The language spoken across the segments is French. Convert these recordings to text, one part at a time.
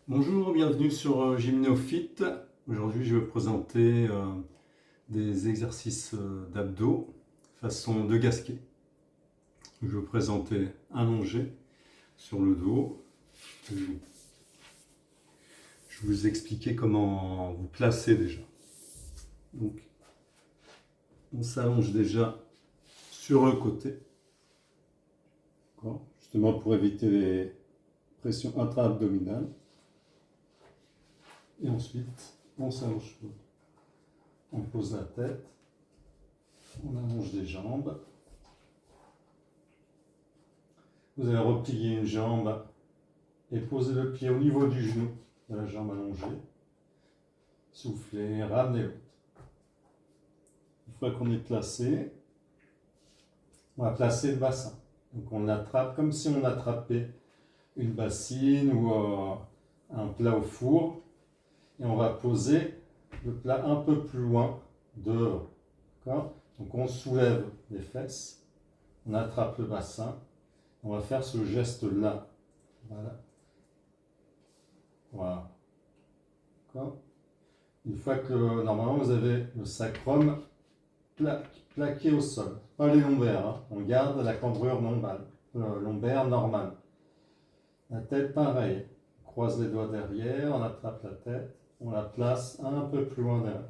Bonjour, bienvenue sur Gymnéophyte. Aujourd'hui, je vais vous présenter des exercices d'abdos façon de gasquet. Je vais vous présenter allongé sur le dos. Je vais vous expliquer comment vous placer déjà. Donc, on s'allonge déjà sur le côté, justement pour éviter les pressions intra-abdominales. Et ensuite, on s'allonge. On pose la tête, on allonge les jambes. Vous allez replier une jambe et poser le pied au niveau du genou de la jambe allongée. Soufflez, ramenez l'autre. Une fois qu'on est placé, on va placer le bassin. Donc on attrape comme si on attrapait une bassine ou un plat au four. Et on va poser le plat un peu plus loin devant. Donc on soulève les fesses, on attrape le bassin, on va faire ce geste-là. Voilà. Voilà. Une fois que normalement vous avez le sacrum plaqué au sol, pas les lombaires, hein. On garde la cambrure lombaire normale. La tête pareil, on croise les doigts derrière, on attrape la tête, on la place un peu plus loin derrière.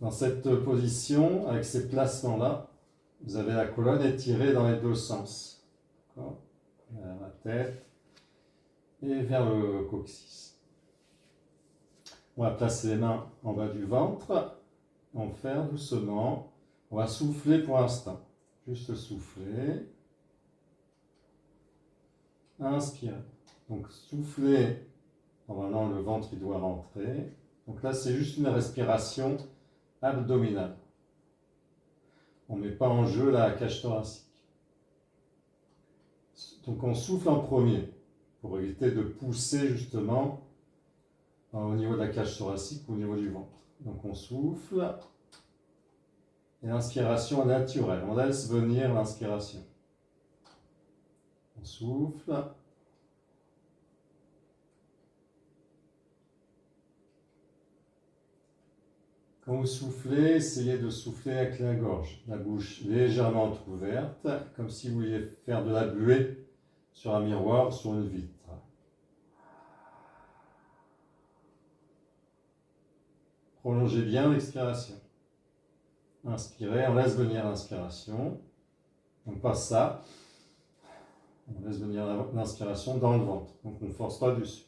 Dans cette position, avec ces placements-là, vous avez la colonne étirée dans les deux sens. Vers la tête et vers le coccyx. On va placer les mains en bas du ventre. On va faire doucement. On va souffler pour l'instant. Juste souffler. Inspirez. Donc souffler. Normalement, le ventre il doit rentrer. Donc là, c'est juste une respiration abdominale. On ne met pas en jeu la cage thoracique. Donc on souffle en premier pour éviter de pousser justement au niveau de la cage thoracique ou au niveau du ventre. Donc on souffle. Et l'inspiration est naturelle. On laisse venir l'inspiration. On souffle. Quand vous soufflez, essayez de souffler avec la gorge, la bouche légèrement ouverte, comme si vous vouliez faire de la buée sur un miroir ou sur une vitre. Prolongez bien l'expiration. Inspirez, on laisse venir l'inspiration. Donc pas ça. On laisse venir l'inspiration dans le ventre. Donc on ne force pas dessus.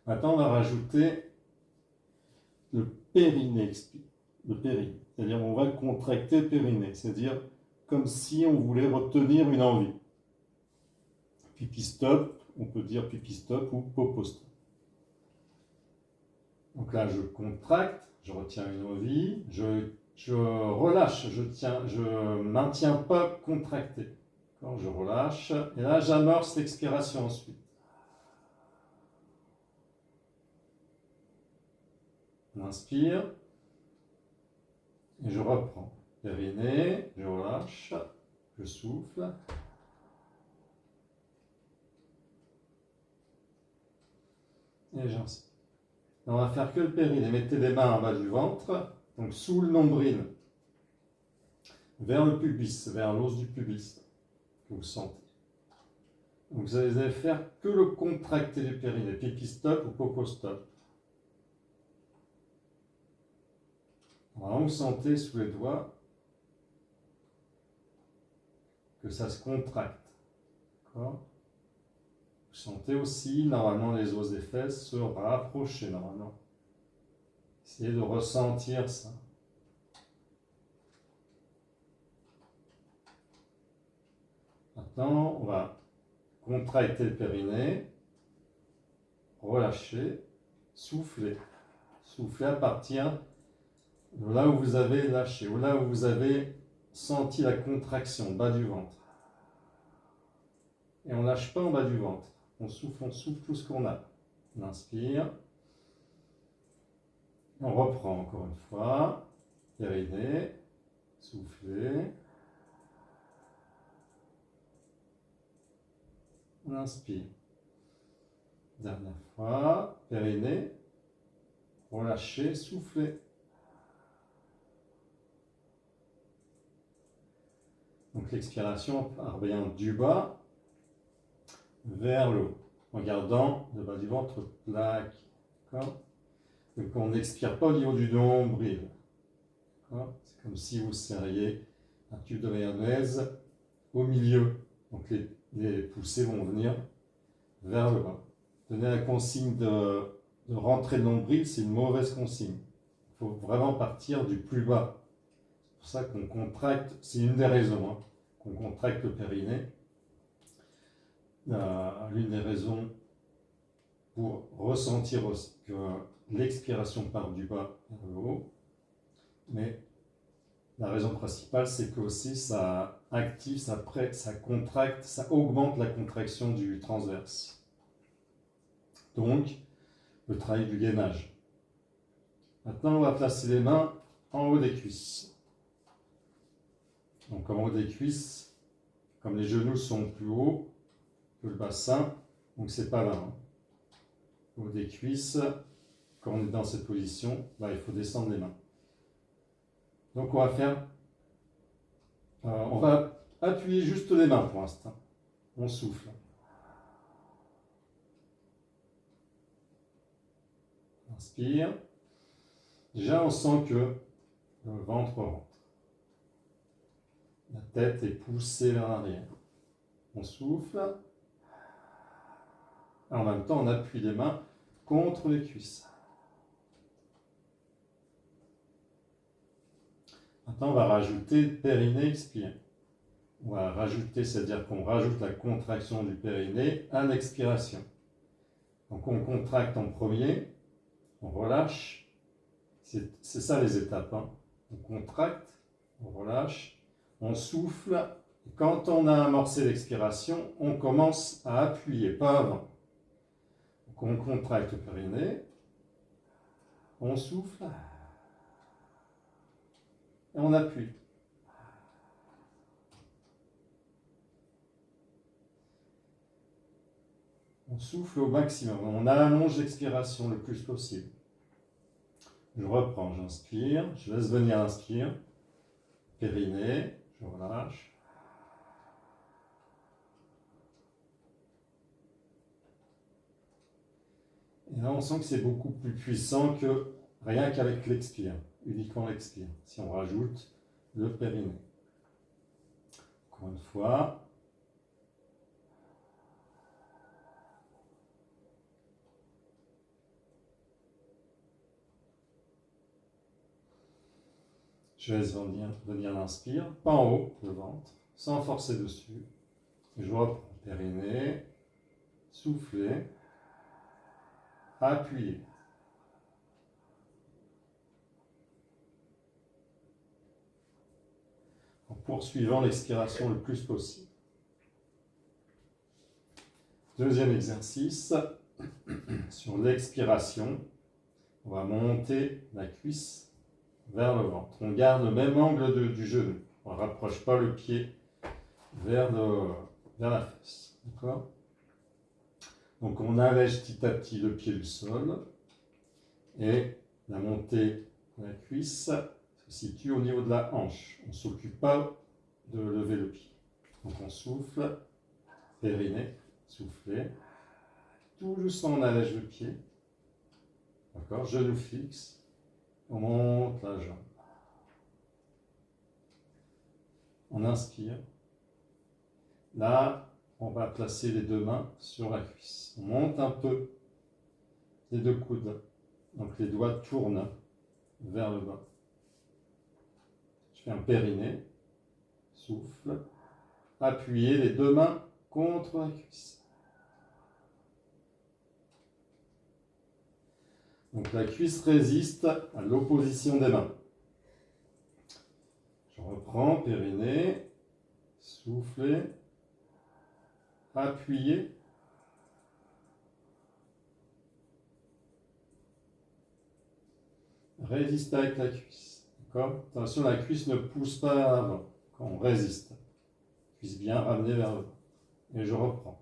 Maintenant, on va rajouter le périnée. Le périnée. C'est-à-dire on va contracter le périnée. C'est-à-dire comme si on voulait retenir une envie. Pipi stop, on peut dire pipi stop ou popo stop. Donc là, je contracte, je retiens une envie, je relâche, je maintiens pas contracté. Quand je relâche, et là j'amorce l'expiration ensuite. On inspire, et je reprends. Périnée, je relâche, je souffle. Et j'inspire. On va faire que le périnée. Mettez les mains en bas du ventre, donc sous le nombril, vers le pubis, vers l'os du pubis, que vous sentez. Donc vous allez faire que le contracté du périnée, pipi stop ou popo stop. Alors vous sentez sous les doigts que ça se contracte. D'accord ? Vous sentez aussi normalement les os des fesses se rapprocher normalement. Essayez de ressentir ça. Maintenant, on va contracter le périnée, relâcher, souffler. Souffler à partir de là où vous avez lâché, ou là où vous avez senti la contraction, bas du ventre. Et on ne lâche pas en bas du ventre. On souffle tout ce qu'on a. On inspire. On reprend encore une fois. Périnée, soufflez. On inspire. Dernière fois, périnée, relâchez, soufflez. Donc l'expiration part bien du bas vers le haut, en gardant le bas du ventre plaque. Donc on n'expire pas au niveau du nombril. C'est comme si vous serriez un tube de mayonnaise au milieu. Donc les poussées vont venir vers le bas. Donner la consigne de rentrer le nombril, c'est une mauvaise consigne. Il faut vraiment partir du plus bas. C'est pour ça qu'on contracte, c'est une des raisons, qu'on contracte le périnée. L'une des raisons pour ressentir que l'expiration part du bas vers le haut. Mais la raison principale, c'est que aussi ça active, ça contracte, ça augmente la contraction du transverse. Donc, le travail du gainage. Maintenant, on va placer les mains en haut des cuisses. Donc, en haut des cuisses, comme les genoux sont plus hauts que le bassin, donc c'est pas là. Au haut des cuisses, quand on est dans cette position, il faut descendre les mains. Donc, on va appuyer juste les mains pour l'instant. On souffle. Inspire. Déjà, on sent que le ventre rentre. La tête est poussée vers l'arrière. On souffle. En même temps, on appuie les mains contre les cuisses. Maintenant, on va rajouter périnée, expire. On va rajouter, c'est-à-dire qu'on rajoute la contraction du périnée à l'expiration. Donc, on contracte en premier, on relâche. C'est ça les étapes. On contracte, on relâche, on souffle. Et quand on a amorcé l'expiration, on commence à appuyer, pas avant. Donc, on contracte le périnée, on souffle et on appuie. On souffle au maximum, on allonge l'expiration le plus possible. Je reprends, j'inspire, je laisse venir l'inspire, périnée, je relâche. Et là, on sent que c'est beaucoup plus puissant que rien qu'avec l'expire, uniquement l'expire, si on rajoute le périnée. Encore une fois. Je laisse venir l'inspire, pas en haut, le ventre, sans forcer dessus. Je reprends, périnée, souffler, appuyer. En poursuivant l'expiration le plus possible. Deuxième exercice, sur l'expiration, on va monter la cuisse vers le ventre. On garde le même angle du genou. On ne rapproche pas le pied vers la fesse. D'accord ? Donc on allège petit à petit le pied du sol et la montée de la cuisse se situe au niveau de la hanche. On ne s'occupe pas de lever le pied. Donc on souffle, périnée, souffler. Tout doucement on allège le pied. D'accord ? Genou fixe. On monte la jambe. On inspire. Là, on va placer les deux mains sur la cuisse. On monte un peu les deux coudes. Donc les doigts tournent vers le bas. Je fais un périnée. Souffle. Appuyez les deux mains contre la cuisse. Donc la cuisse résiste à l'opposition des mains. Je reprends, périnée, soufflez, appuyez. Résistez avec la cuisse. D'accord ? Attention, la cuisse ne pousse pas avant quand on résiste. La cuisse bien ramenée vers le bas. Et je reprends.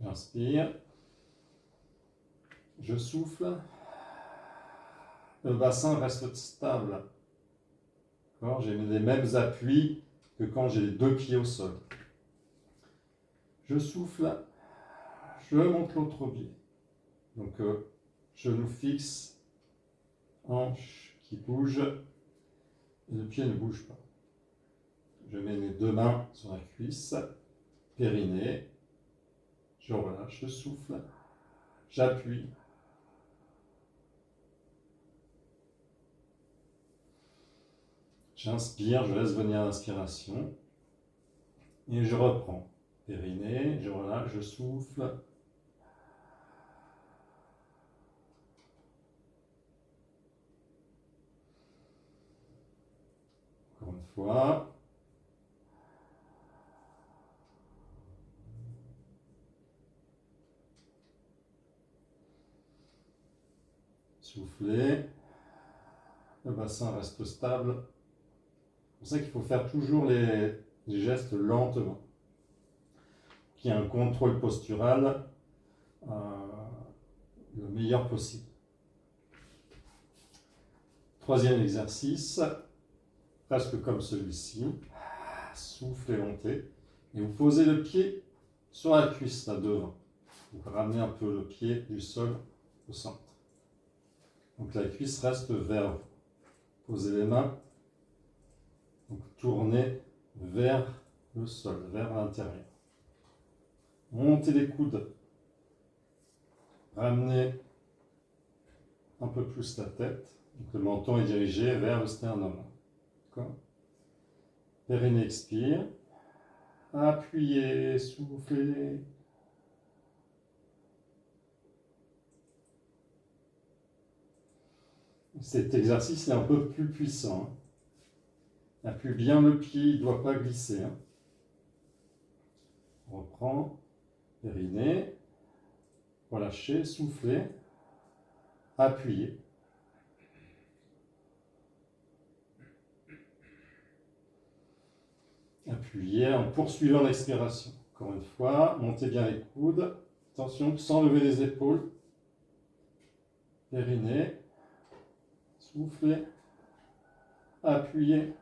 J'inspire. Je souffle. Le bassin reste stable. J'ai les mêmes appuis que quand j'ai les deux pieds au sol. Je souffle. Je monte l'autre pied. Donc, genou fixe, hanche qui bouge, et le pied ne bouge pas. Je mets mes deux mains sur la cuisse, périnée, je relâche, je souffle, j'appuie. J'inspire, je laisse venir l'inspiration, et je reprends. Périnée, je relâche, je souffle. Encore une fois. Soufflez. Le bassin reste stable. C'est pour ça qu'il faut faire toujours les gestes lentement. Qu'il y ait un contrôle postural le meilleur possible. Troisième exercice, presque comme celui-ci. Soufflez, montez. Et vous posez le pied sur la cuisse, là devant. Vous ramenez un peu le pied du sol au centre. Donc la cuisse reste vers vous. Posez les mains. Donc tournez vers le sol, vers l'intérieur. Montez les coudes. Ramenez un peu plus la tête. Donc le menton est dirigé vers le sternum. D'accord ? Périnée expire. Appuyez, soufflez. Cet exercice est un peu plus puissant. Appuie bien le pied, il ne doit pas glisser. On reprend. Périnée. Relâchez, soufflez. Appuyez. Appuyez en poursuivant l'expiration. Encore une fois, montez bien les coudes. Attention, sans lever les épaules. Périnée. Soufflez. Appuyez.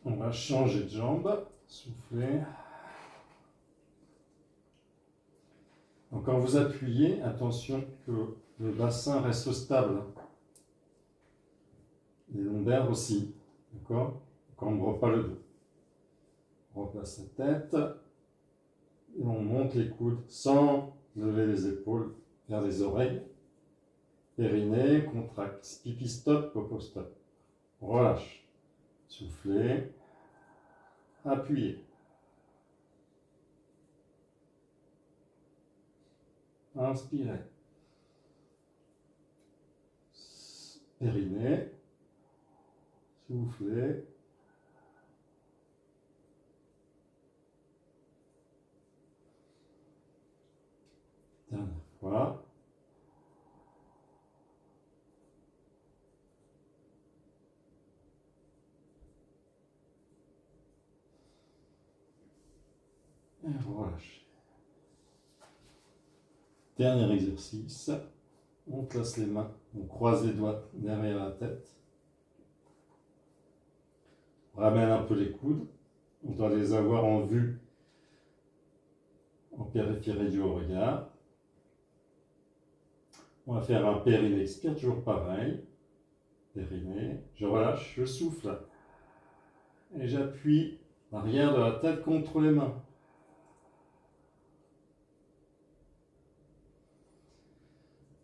On va changer de jambe. Soufflez. Donc quand vous appuyez, attention que le bassin reste stable. Les lombaires aussi. D'accord ? On ne ouvre pas le dos. On replace la tête. Et on monte les coudes sans lever les épaules vers les oreilles. Périnée, contracte. Pipi stop, popo stop. On relâche. Soufflez. Appuyez. Inspirez. Périnée. Soufflez. Dernière fois. Et relâchez. Dernier exercice. On place les mains, on croise les doigts derrière la tête. On ramène un peu les coudes. On doit les avoir en vue, en périphérie du regard. On va faire un périnée expire, toujours pareil. Périnée, je relâche, je souffle. Et j'appuie l'arrière de la tête contre les mains.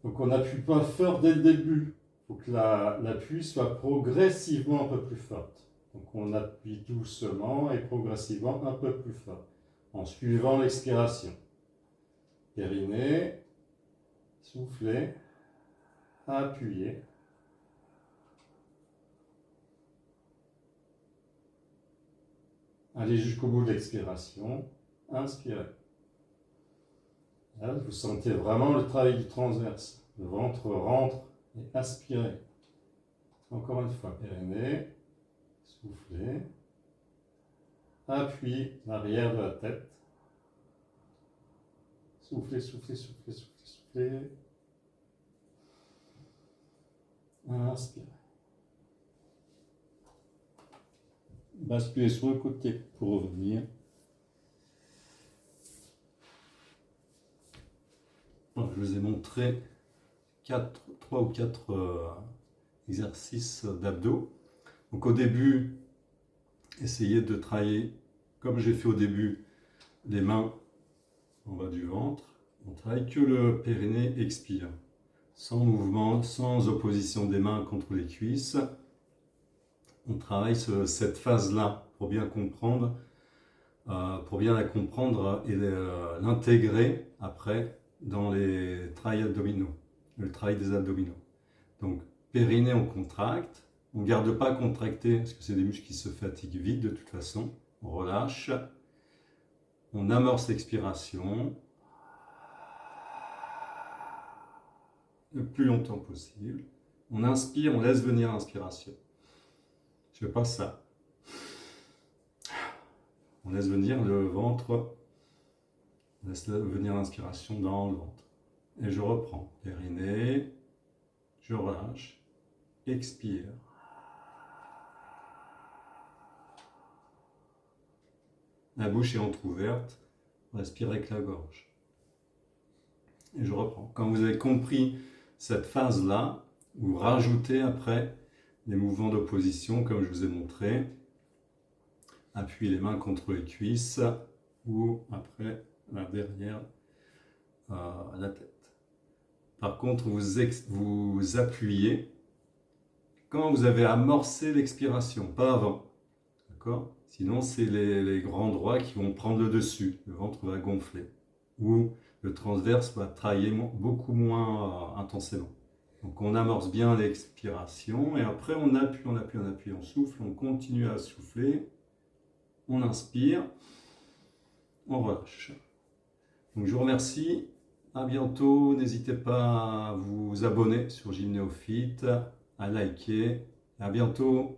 Donc on n'appuie pas fort dès le début. Il faut que l'appui soit progressivement un peu plus forte. Donc on appuie doucement et progressivement un peu plus fort, en suivant l'expiration. Périnée, soufflez, appuyez. Allez jusqu'au bout de l'expiration, inspirez. Là, vous sentez vraiment le travail du transverse. Le ventre rentre et aspirez. Encore une fois, périnée, Soufflez. Appui l'arrière de la tête. Soufflez, soufflez, soufflez, soufflez, soufflez. Inspirez. Basculez sur le côté pour revenir. Alors, je vous ai montré 3 ou 4 exercices d'abdos. Donc au début, essayez de travailler, comme j'ai fait au début, les mains en bas du ventre. On travaille que le périnée expire, sans mouvement, sans opposition des mains contre les cuisses. On travaille cette phase-là pour bien comprendre, pour bien la comprendre et l'intégrer après dans les travails abdominaux, le travail des abdominaux. Donc périnée, on contracte. On ne garde pas contracté parce que c'est des muscles qui se fatiguent vite de toute façon. On relâche. On amorce l'expiration le plus longtemps possible. On inspire, on laisse venir l'inspiration. Je fais pas ça. On laisse venir le ventre. On laisse venir l'inspiration dans le ventre. Et je reprends. Périnée. Je relâche. Expire. La bouche est entrouverte, respire avec la gorge. Et je reprends. Quand vous avez compris cette phase-là, vous rajoutez après les mouvements d'opposition, comme je vous ai montré. Appuyez les mains contre les cuisses ou après derrière la tête. Par contre, vous appuyez quand vous avez amorcé l'expiration, pas avant. D'accord ? Sinon, c'est les grands droits qui vont prendre le dessus. Le ventre va gonfler. Ou le transverse va travailler beaucoup moins intensément. Donc, on amorce bien l'expiration. Et après, on appuie, on appuie, on appuie. On souffle, on continue à souffler. On inspire. On relâche. Donc, je vous remercie. À bientôt. N'hésitez pas à vous abonner sur Gym Néophyte, à liker. À bientôt.